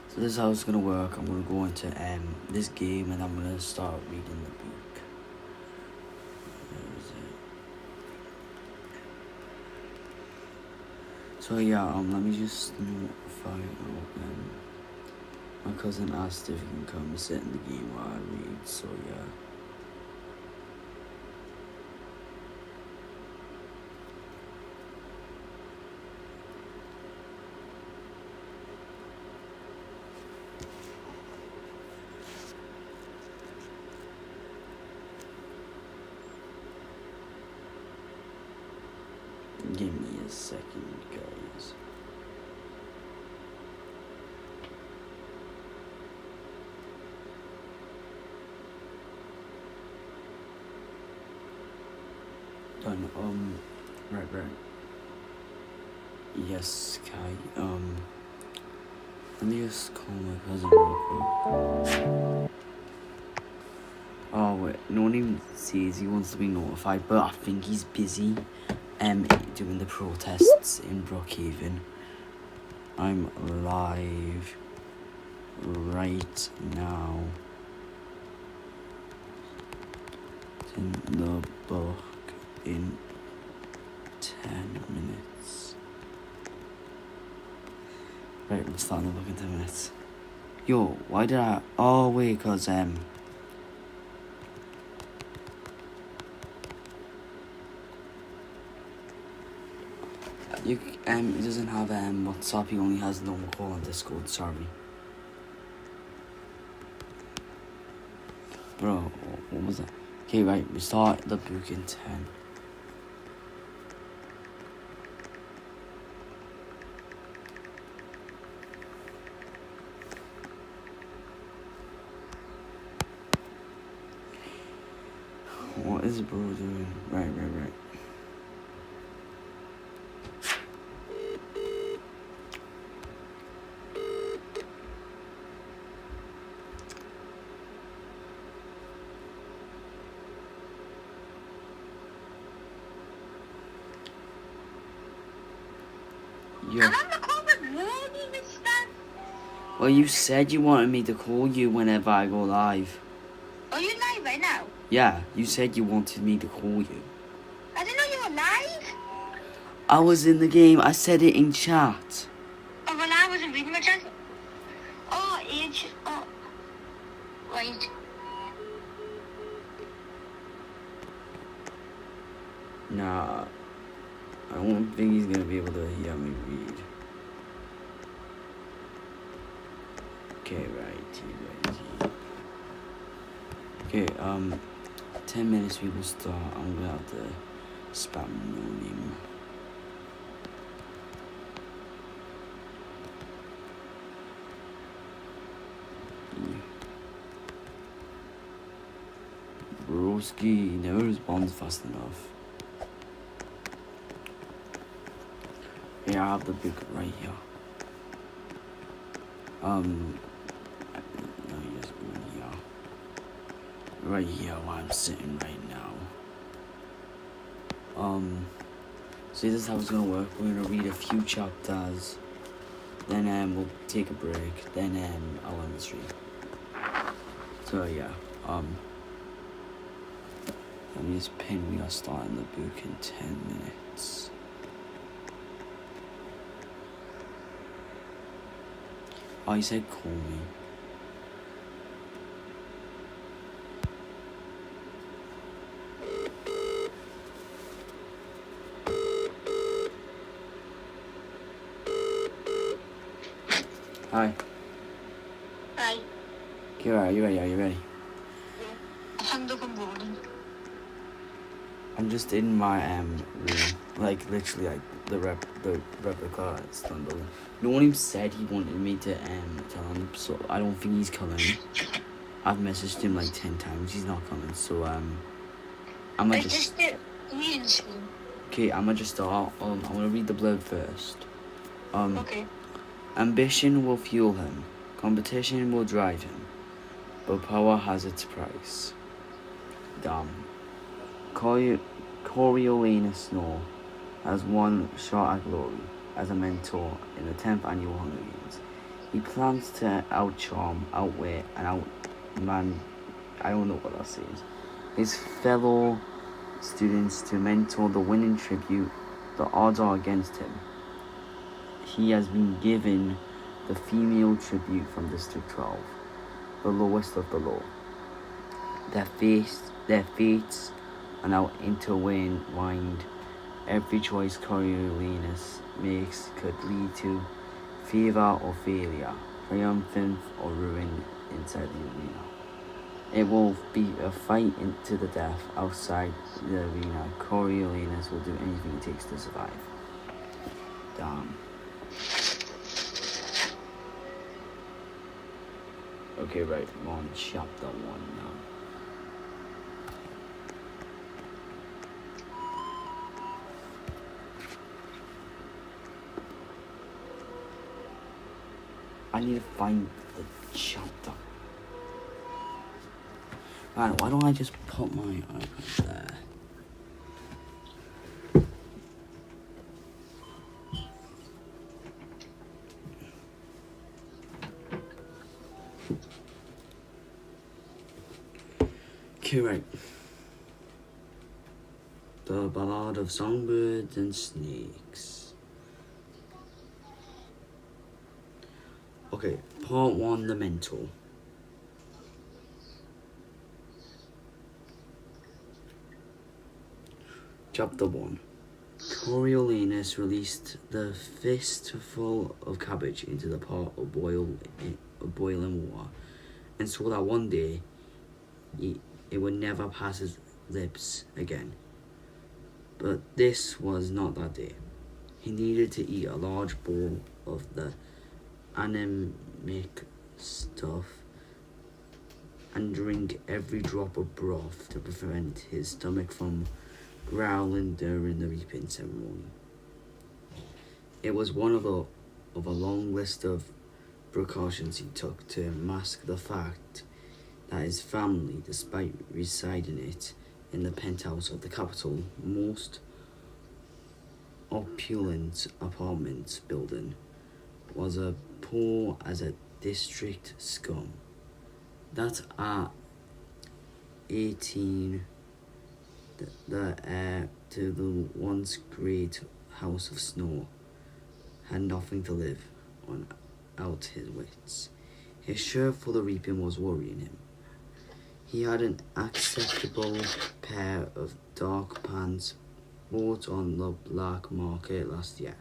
So this is how it's gonna work. I'm gonna go into this game and I'm gonna start reading the book. Where is it? So yeah, let me just notify my cousin asked if he can come and sit in the game while I read, so yeah. Give me a second, guys. Done. Right. Yes, Kai. Let me just call my cousin real quick. Oh wait, no one even says he wants to be notified, but I think he's busy doing the protests in Brookhaven. I'm live right now in the book in 10 minutes. Right, we're starting the book in 10 minutes. Yo, why did I... Oh, wait, cause, he doesn't have, WhatsApp, he only has normal call on Discord, sorry. Bro, what was that? Okay, right, we start the book in 10. What is bro doing? Right. Yeah. I'm on the call with Mooney, mister. Well, you said you wanted me to call you whenever I go live. Are you live right now? Yeah, you said you wanted me to call you. I didn't know you were live. I was in the game. I said it in chat. Oh, well, I wasn't reading my chat. Oh, age. Oh, right. Nah, I don't think he's gonna be able to hear me read. Okay, right. Okay, 10 minutes we will start. I'm gonna have to spam no name. Broski never responds fast enough. Yeah, I have the book right here. No, yes, right here where I'm sitting right now. So this is how it's gonna work. We're gonna read a few chapters, then we'll take a break, then I'll end the stream. So yeah, let me just pin. We are starting the book in 10 minutes. Oh, he said call me. Hi. Hi. Okay, are you ready? Yeah. Hunger Games. I'm just in my room, like literally like the replica Istanbul. No one even said he wanted me to tell him, so I don't think he's coming. I've messaged him like 10 times. He's not coming, so I'ma just. Okay, I'ma just start. I'm gonna read the blurb first. Okay. Ambition will fuel him. Competition will drive him. But power has its price. Damn. Coriolanus Snow has one shot at glory as a mentor in the 10th annual Hunger Games. He plans to outcharm, outwit, and outman, I don't know what that says, his fellow students to mentor the winning tribute. The odds are against him. He has been given the female tribute from District 12, the lowest of the low. Their fates are now intertwined. Every choice Coriolanus makes could lead to favor or failure, triumphant or ruin inside the arena. It will be a fight to the death outside the arena. Coriolanus will do anything it takes to survive. Damn. Okay, right, we're on chapter 1 now. I need to find the chapter. Right, why don't I just put my iPad there? Okay, right. The Ballad of Songbirds and Snakes. Okay, part 1, the mental. Chapter 1. Coriolanus released the fistful of cabbage into the pot of boiling water, and so that one day it would never pass his lips again. But this was not that day. He needed to eat a large bowl of the anemic stuff and drink every drop of broth to prevent his stomach from growling during the reaping ceremony. It was one of a long list of precautions he took to mask the fact that his family, despite residing in the penthouse of the capital, most opulent apartment building, was as poor as a district scum. That at 18, the heir to the once great house of Snow had nothing to live on out his wits. His shirt for the reaping was worrying him. He had an acceptable pair of dark pants bought on the black market last year,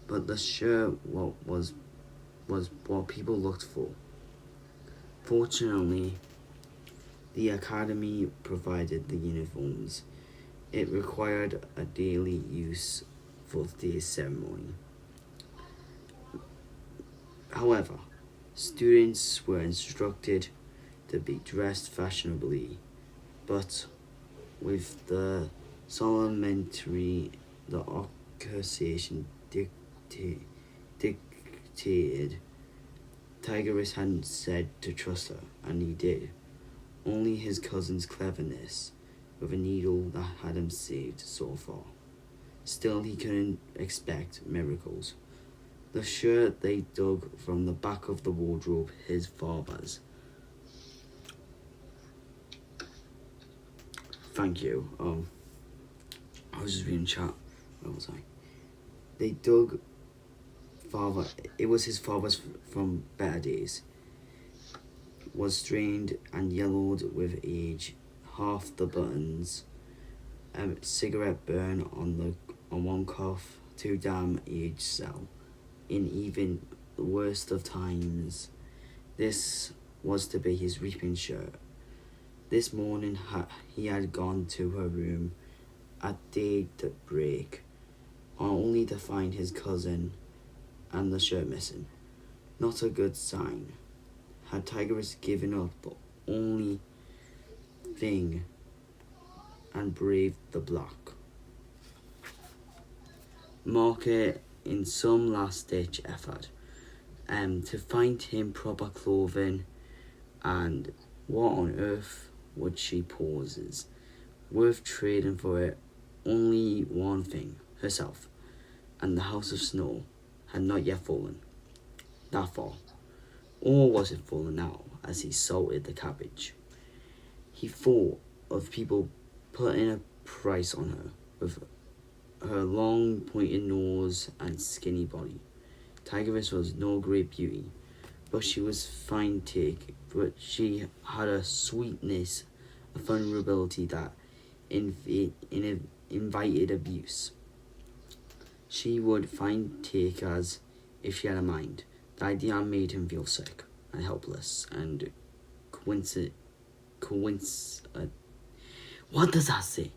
but the shirt was what people looked for. Fortunately, the academy provided the uniforms it required a daily use for the day's ceremony. However, students were instructed to be dressed fashionably, but with the solemnity the occasion dictated, Tigerus hadn't said to trust her, and he did. Only his cousin's cleverness with a needle that had him saved so far. Still, he couldn't expect miracles. The shirt they dug from the back of the wardrobe, his father's. Thank you. I was just reading chat. Where was I? They dug father. It was his father's from better days. Was strained and yellowed with age. Half the buttons, cigarette burn on one cuff. Too damn aged cell. In even the worst of times, this was to be his reaping shirt. This morning he had gone to her room at daybreak, only to find his cousin and the shirt missing. Not a good sign. Had Tigerus given up the only thing and braved the black? Market in some last-ditch effort to find him proper clothing, and what on earth would she poses? Worth trading for it? Only one thing, herself, and the house of Snow had not yet fallen. that far. Or was it full now as he salted the cabbage? He thought of people putting a price on her with her long pointed nose and skinny body. Tigress was no great beauty, but she was fine take, but she had a sweetness, a vulnerability that invited abuse. She would find take as if she had a mind. The idea made him feel sick and helpless and what does that say?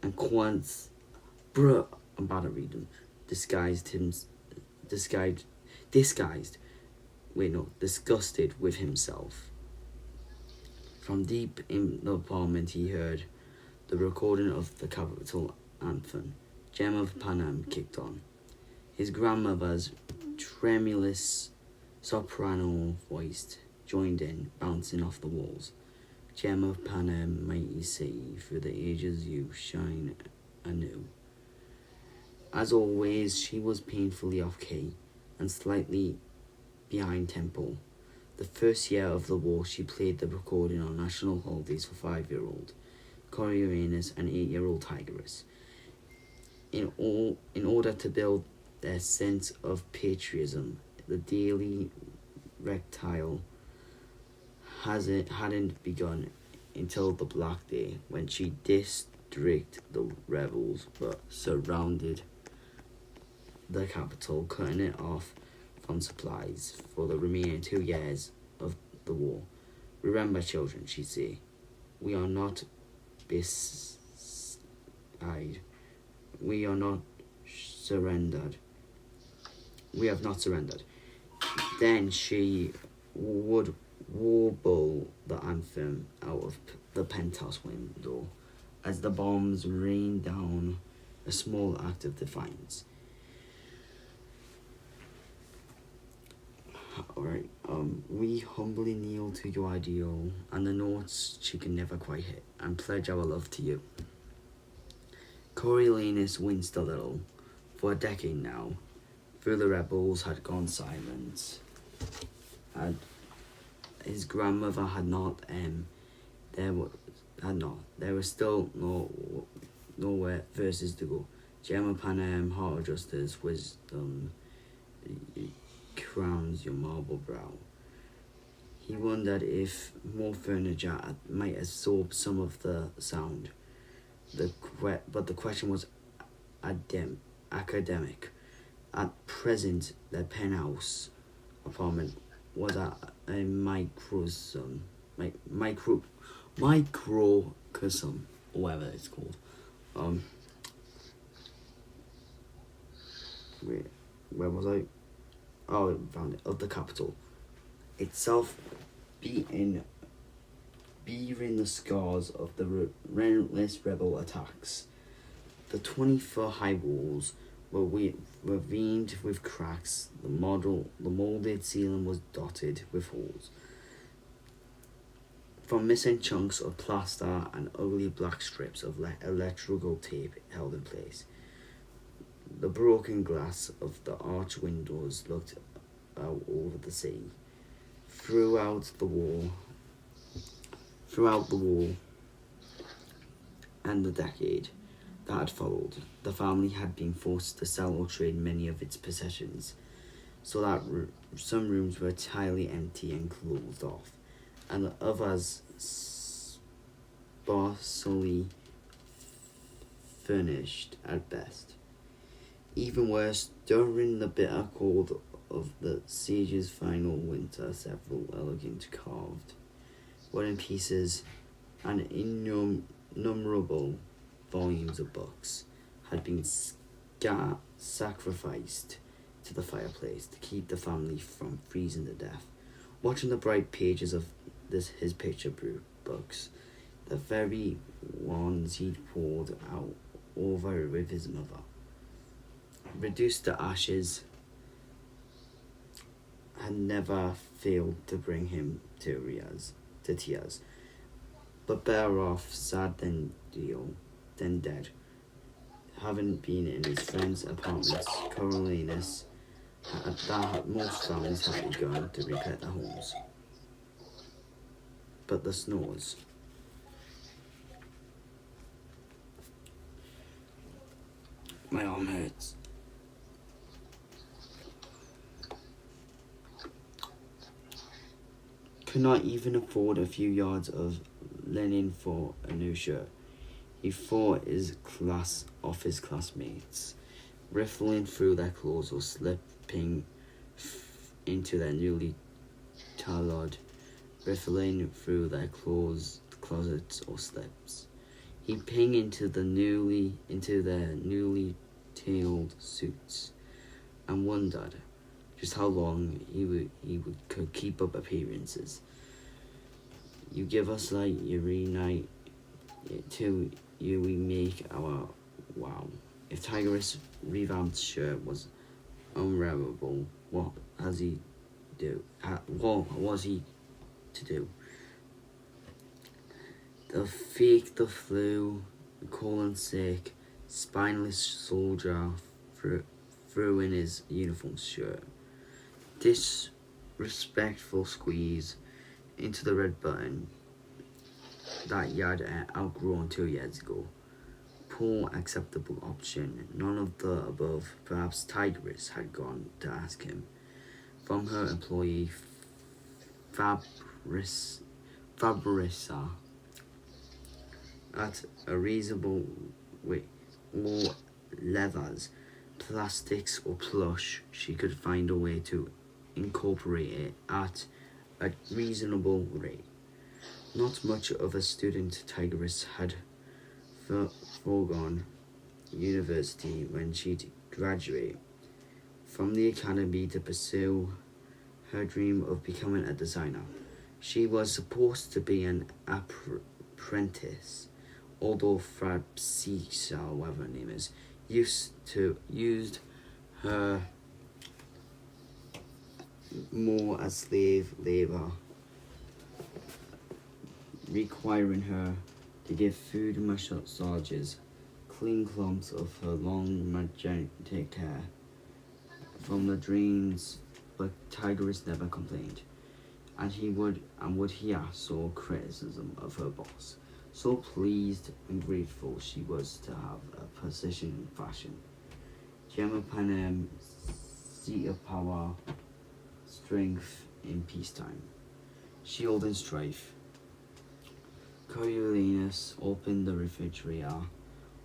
And bruh, I'm about to read them. Disgusted with himself. From deep in the apartment he heard the recording of the capital anthem. Gem of Panem kicked on. His grandmother's tremulous soprano voice joined in, bouncing off the walls. Gem of Panem, mighty sea, through the ages you shine anew. As always, she was painfully off key and slightly behind tempo. The first year of the war, she played the recording on national holidays for 5-year-old Coriolanus and 8-year-old Tigress. In order to build their sense of patriotism, the daily rectile hadn't begun until the Black Day, when she district the rebels but surrounded the capital, cutting it off from supplies for the remaining 2 years of the war. Remember, children, she'd say, we are not beside. We are not surrendered. We have not surrendered. Then she would warble the anthem out of the penthouse window as the bombs rained down, a small act of defiance. Alright, we humbly kneel to your ideal and the notes she can never quite hit, and pledge our love to you. Coriolanus winced a little. For a decade now, though the rebels had gone silent, his grandmother had not, there was still nowhere verses to go. Gem of Panem, heart of justice, wisdom crowns your marble brow. He wondered if more furniture might absorb some of the sound. But the question was academic. At present, their penthouse apartment was a microcosm, or whatever it's called. Where was I? Oh, I found it. Of the capital itself, bearing the scars of the relentless rebel attacks. The 20-foot high walls were veined with cracks. The molded ceiling was dotted with holes from missing chunks of plaster and ugly black strips of electrical tape held in place. The broken glass of the arch windows looked out over the sea. Throughout the wall and the decade that had followed, the family had been forced to sell or trade many of its possessions, so that some rooms were entirely empty and closed off, and others sparsely furnished at best. Even worse, during the bitter cold of the siege's final winter, several elegant carved wooden pieces and innumerable volumes of books had been sacrificed to the fireplace to keep the family from freezing to death. Watching the bright pages of his picture books, the very ones he'd poured out over with his mother, reduced to ashes, had never failed to bring him to tears. But better off sad than dead. Having been in his friend's apartments, Coriolanus that most families had begun to repair their homes. But the snores. My arm hurts. Could not even afford a few yards of linen for a new shirt. He fought his classmates, riffling through their clothes or slipping into their newly tailored, riffling through their closets or slips. He pinged into their newly tailored suits, and wondered just how long could keep up appearances. You give us light every night till we make our wow. If Tiger's revamped shirt was unwearable, what was he to do? The fake, the flu, the colon sick, spineless soldier threw in his uniform shirt. Disrespectful squeeze into the red button that he had outgrown 2 years ago. Poor acceptable option. None of the above. Perhaps Tigress had gone to ask him. From her employee Fabrica at a reasonable rate, or leathers, plastics or plush, she could find a way to incorporate it at a reasonable rate. Not much of a student Tigress had foregone university when she'd graduate from the academy to pursue her dream of becoming a designer. She was supposed to be an apprentice, although Fabrica, whatever her name is, used her more as slave labor, requiring her to give food massages, clean clumps of her long magnetic hair from the drains, but Tigress never complained, and would hear so criticism of her boss. So pleased and grateful she was to have a position in fashion. Gemma Panem, seat of power, strength in peacetime. Shield in strife. Coriolanus opened the refrigerator,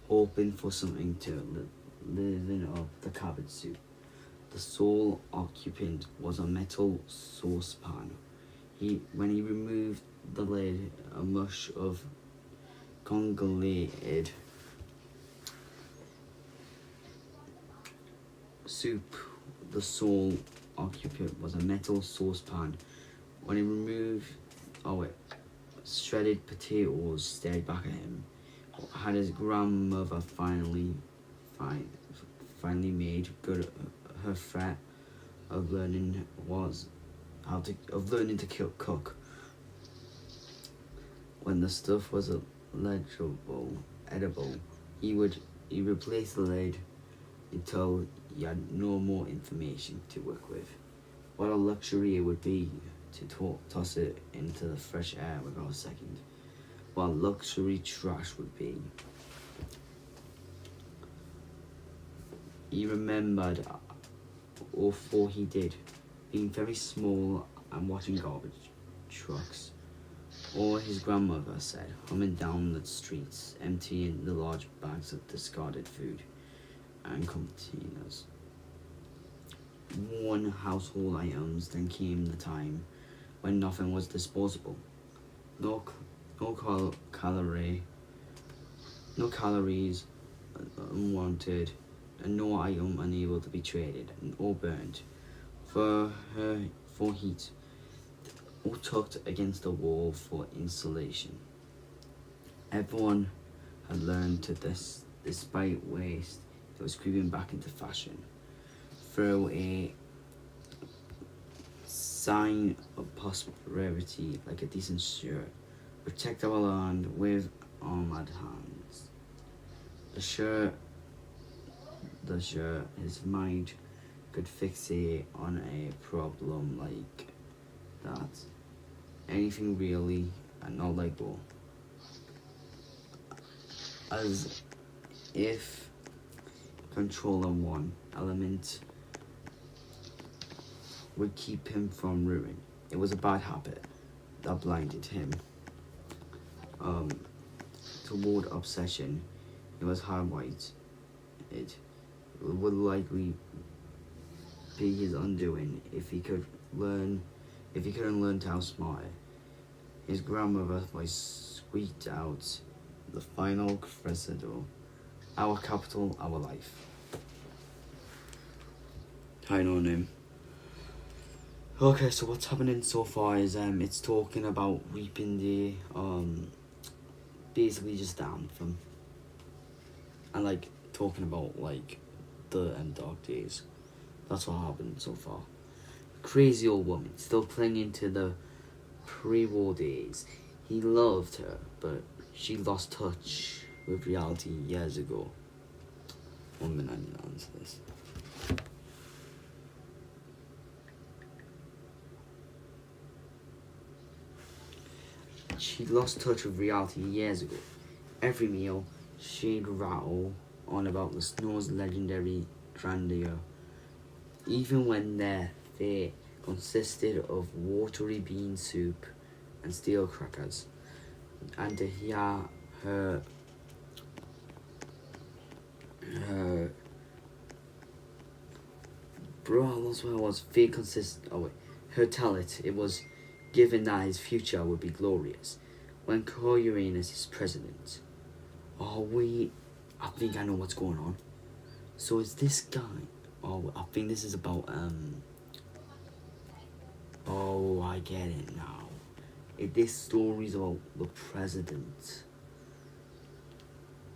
hoping for something to liven up the cabbage soup. The sole occupant was a metal saucepan. When he removed the lid, a mush of congelated soup. The sole occupant was a metal saucepan. When he removed shredded potatoes stared back at him. Had his grandmother finally made good her threat of learning to cook? When the stuff was edible, he replaced the lid until he had no more information to work with. What a luxury it would be to toss it into the fresh air without a second. What luxury trash would be. He remembered, or for he did, being very small and watching garbage trucks, or his grandmother said, humming down the streets, emptying the large bags of discarded food and containers. Worn household items. Then came the time when nothing was disposable. No calories unwanted, and no item unable to be traded or burnt for heat, or tucked against the wall for insulation. Everyone had learned to this, despite waste that was creeping back into fashion. Through a sign of prosperity, like a decent shirt, protect our land with armored hands. The shirt, his mind could fixate on a problem like that. Anything really, and not let go. As if controlling one element would keep him from ruin. It was a bad habit that blinded him toward obsession. It was hardwired. It would likely be his undoing if he couldn't learn to outsmart it. His grandmother voice squeaked out the final crescendo. Our capital, our life. I know him. Okay, so what's happening so far is it's talking about Reaping Day, basically just the anthem. And like talking about like the dark days. That's what happened so far. Crazy old woman, still clinging to the pre-war days. He loved her, but she lost touch with reality years ago. 1 minute, I need to answer this. She lost touch with reality years ago. Every meal, she'd rattle on about the snow's legendary grandeur, even when their fare consisted of watery bean soup and steel crackers. And to hear her bro, that's what it was. Fate her tell it was given that his future would be glorious when Uranus is president. Oh wait, I think I know what's going on. So it's this guy. Oh, I think this is about oh, I get it now. This story's about the president.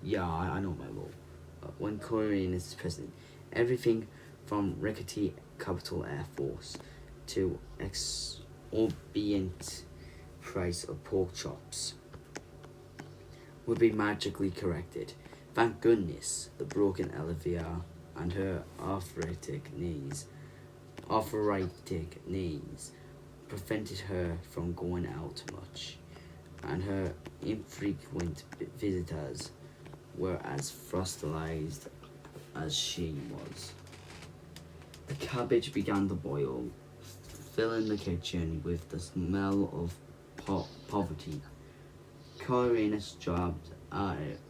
Yeah, I know my role. When Uranus is president, everything from rickety Capital Air Force to exorbitant price of pork chops would be magically corrected. Thank goodness the broken elevator and her arthritic knees prevented her from going out much, and her infrequent visitors were as fossilized as she was. The cabbage began to boil, filling the kitchen with the smell of poverty. Uranus jabbed at it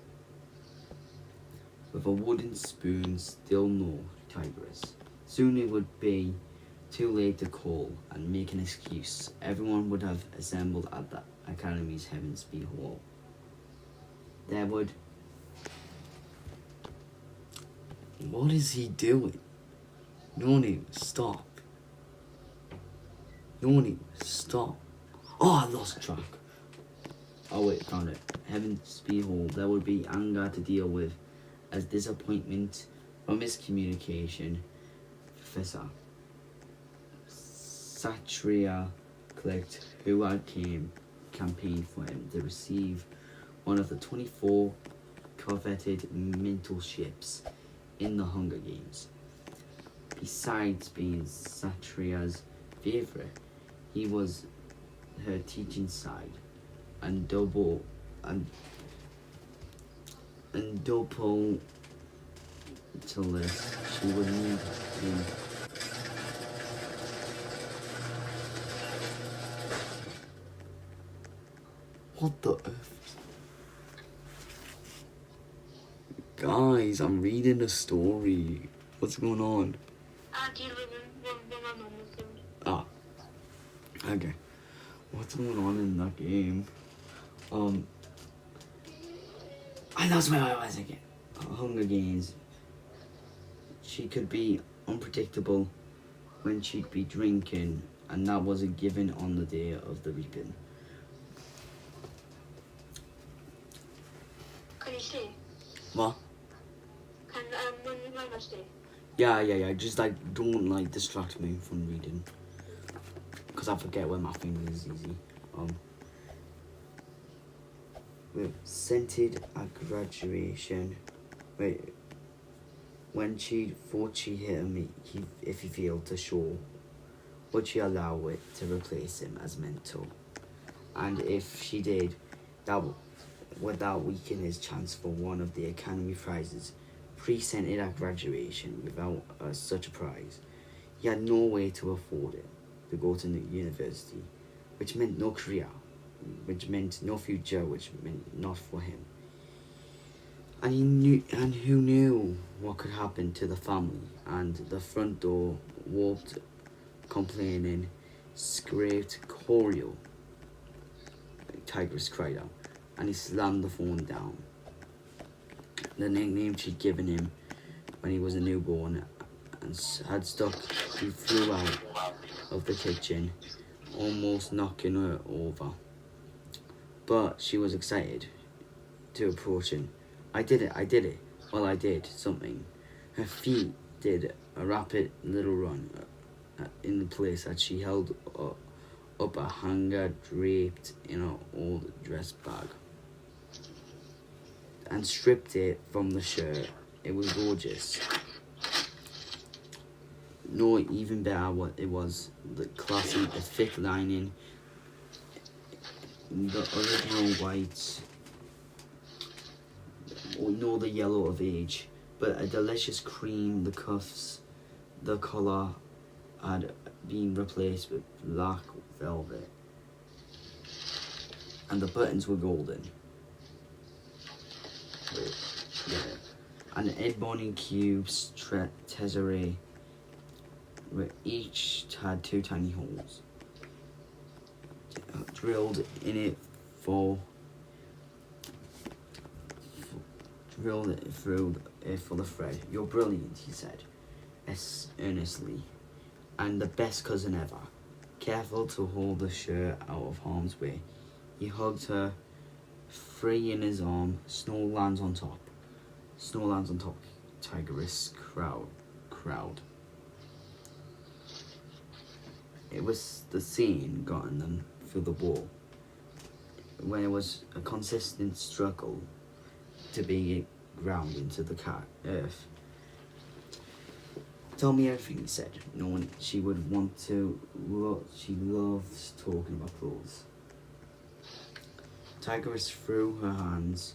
with a wooden spoon, still no tigress. Soon it would be too late to call and make an excuse. Everyone would have assembled at the Academy's Heavensby Hall. There would... What is he doing? Noni, stop. Noni, stop. Oh, I lost track. Oh wait, found it. Heavensby Hall. There would be anger to deal with as disappointment or miscommunication. Professor Satria clicked who had campaigned for him to receive one of the 24 coveted mental ships in the Hunger Games. Besides being Satria's favorite, he was her teaching side and double to this she would need him. What the F? Guys, I'm reading a story. What's going on? Ah, okay. What's going on in that game? I lost my eyes again. Hunger Games. She could be unpredictable when she'd be drinking, and that was a given on the day of the reaping. Can you see? What? Can when you stay? Yeah. Just like don't like distract me from reading, cause I forget where my finger is easy. Scented at graduation. Wait. when she thought she hit him, if he failed to show, would she allow it to replace him as mentor? And if she did, would that weaken his chance for one of the Academy prizes presented at graduation? Without such a prize, he had no way to afford it, to go to university, which meant no career, which meant no future, which meant not for him. And who knew what could happen to the family? And the front door walked, complaining, scraped Corio. Tigress cried out, and he slammed the phone down. The nickname she'd given him when he was a newborn and had stuck, he flew out of the kitchen, almost knocking her over. But she was excited to approach him. I did it. Well, I did something. Her feet did a rapid little run in the place that she held up a hanger draped in an old dress bag and stripped it from the shirt. It was gorgeous. No, even better what it was, the classy, the thick lining, the original white, or no, the yellow of age, but a delicious cream. The cuffs, the collar had been replaced with black velvet, and the buttons were golden. And Edmond cubes tesserae, where each had 2 tiny holes drilled in it drilled it through it for the thread. "You're brilliant," he said, earnestly, "and the best cousin ever." Careful to hold the shirt out of harm's way, he hugged her, free in his arm. Snow lands on top. Tigress crowd. It was the scene gotten them through the wall, when it was a consistent struggle to be ground into the earth. "Tell me everything," he said. "No one she would want to. She loves talking about clothes." Tigress threw her hands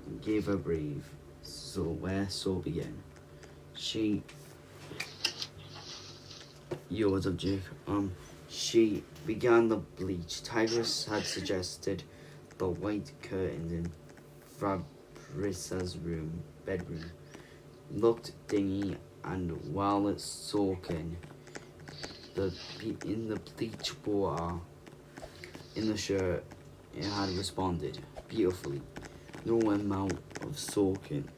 and gave her breathe. So began. She began the bleach. Tigress had suggested the white curtains in Fabrice's bedroom looked dingy, and while it's soaking in the bleach water in the shirt, it had responded beautifully. No amount of soaking.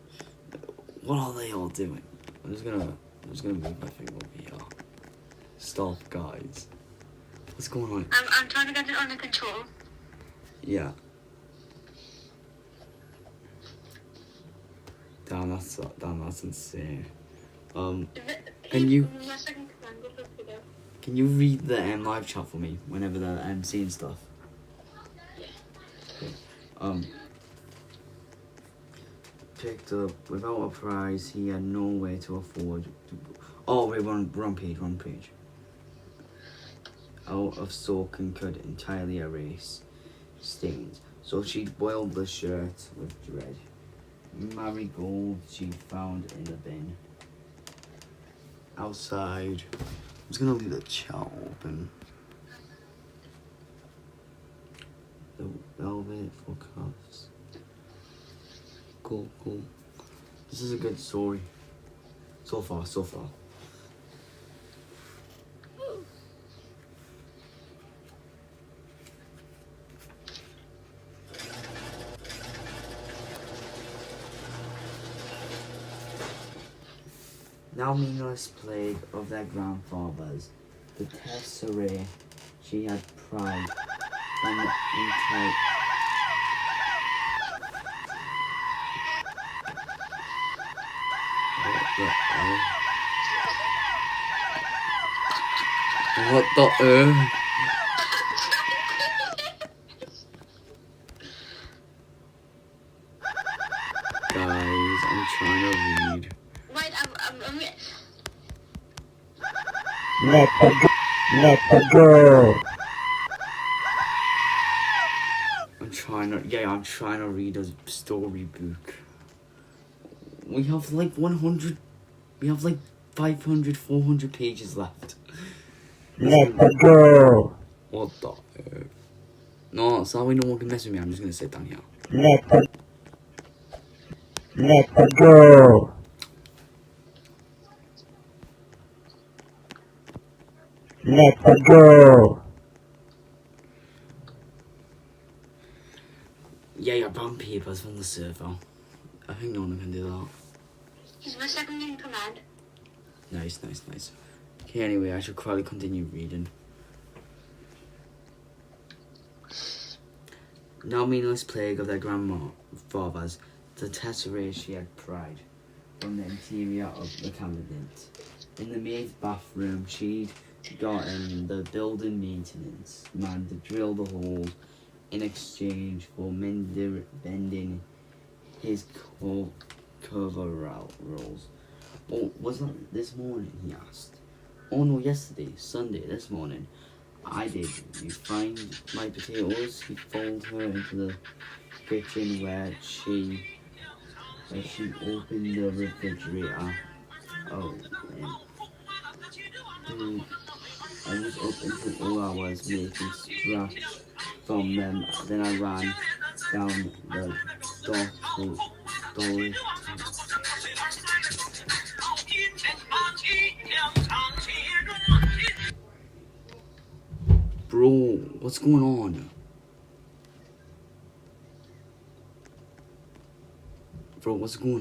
What are they all doing? I'm just gonna move my finger over here. Stop, guys. What's going on? I'm trying to get it under control. Yeah. Damn, that's insane. Can you read the live chat for me whenever they're seeing stuff? Okay. Picked up without a prize. He had no way to afford. Oh wait, wrong page. Out of soak and could entirely erase stains. So she boiled the shirt with dread. Marigold she found in the bin. Outside. I'm just gonna leave the chat open. The velvet for cuffs. Cool. This is a good story. So far. Now meaningless plague of their grandfathers, the tesserae she had pride and insight. What the Guys, I'm trying to read. Wait, I'm Let the go. I'm trying to read a storybook. We have like 100, we have like 500, 400 pages left. Let the go. What the heck? No, so no one can mess with me. I'm just gonna sit down here. Let the go. Let the go. Yeah, I found papers from the server. I think no one can do that. He's my second in command. Nice. Okay, anyway, I should probably continue reading. Now meaningless plague of their grandfathers, the tesserae she had pried from the interior of the cabinet. In the maid's bathroom, she'd gotten the building maintenance man to drill the holes in exchange for bending his cover rolls. Oh, was that this morning? He asked. Oh no, yesterday, Sunday, this morning. I did. You find my potatoes? He followed her into the kitchen where she opened the refrigerator. Oh, man. Dude, I was up until all hours making scratch from them. Then I ran down the toilet. Bro, what's going on? Bro, what's going on?